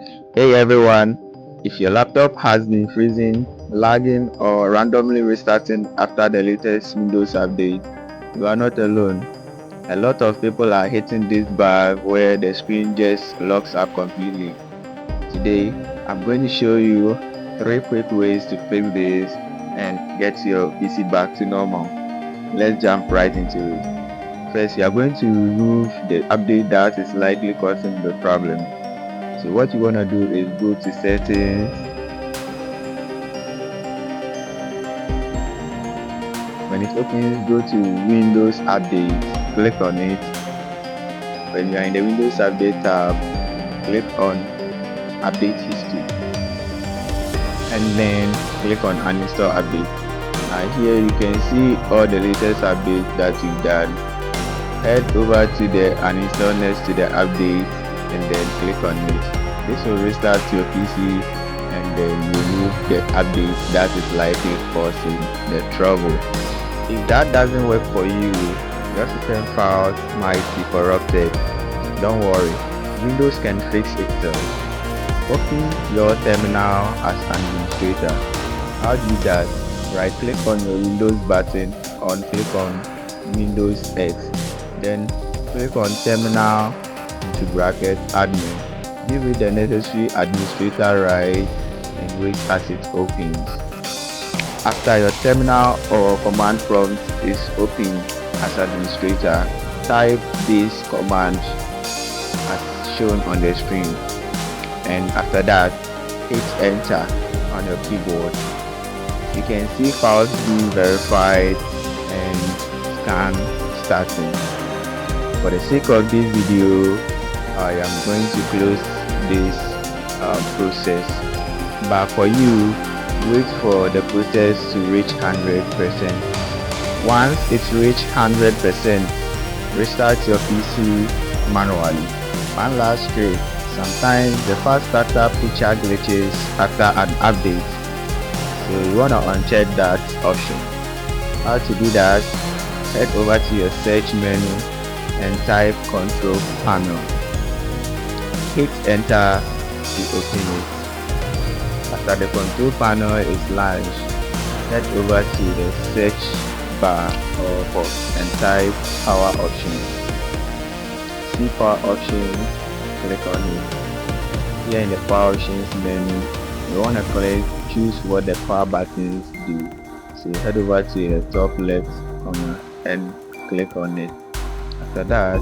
Hey everyone, if your laptop has been freezing, lagging, or randomly restarting after the latest Windows update, you are not alone. A lot of people are hitting this bar where the screen just locks up completely. Today, I'm going to show you 3 quick ways to fix this and get your PC back to normal. Let's jump right into it. First, you are going to remove the update that is likely causing the problem. So what you want to do is go to settings. When it opens, go to Windows Update, click on it. When you are in the Windows Update tab, click on Update History and then click on Uninstall Update. And here you can see all the latest updates that you've done. Head over to the uninstall next to the update and then click on it. This will restart your PC and then remove the update that is likely causing the trouble. If that doesn't work for you, your system files might be corrupted. Don't worry, Windows can fix itself. Open your terminal as an administrator. How do you do that? Right click on your Windows button and click on Windows X. Then click on terminal into bracket admin. Give it the necessary administrator right and wait as it opens. After your terminal or command prompt is open as administrator, type this command as shown on the screen, and after that hit enter on your keyboard. You can see files being verified and scan starting. For the sake of this video, I am going to close this process, but for you, wait for the process to reach 100%. Once it's reached 100%, restart your PC manually. One last trick: sometimes the fast startup feature glitches after an update, so you want to uncheck that option. How to do that? Head over to your search menu and type control panel. Hit enter to open it. After the control panel is launched, head over to the search bar or box and type power options. See power options, click on it. Here in the power options menu, you want to choose what the power buttons do. So head over to the top left corner and click on it. After that,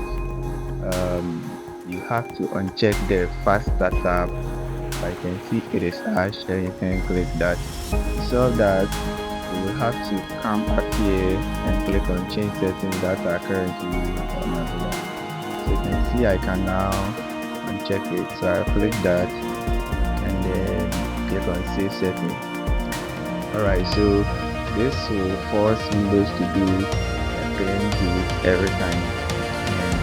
you have to uncheck the fast startup. I can see it is ash, then you can click that. To solve that, you will have to come back here and click on change settings that are currently unavailable. So you can see I can now uncheck it. So I'll click that and then click on save settings. Alright, so this will force Windows to do a clean boot every time, and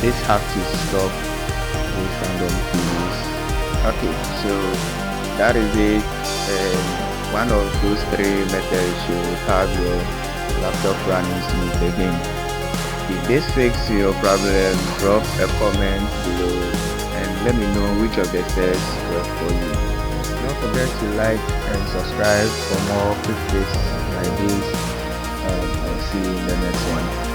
this have to stop with random keys. Okay, so that is it. One of those 3 methods should have your laptop running smooth again. If this fixes your problem, drop a comment below and let me know which of the steps work for you. Don't forget to like and subscribe for more quick tips like this. I'll see you in the next one.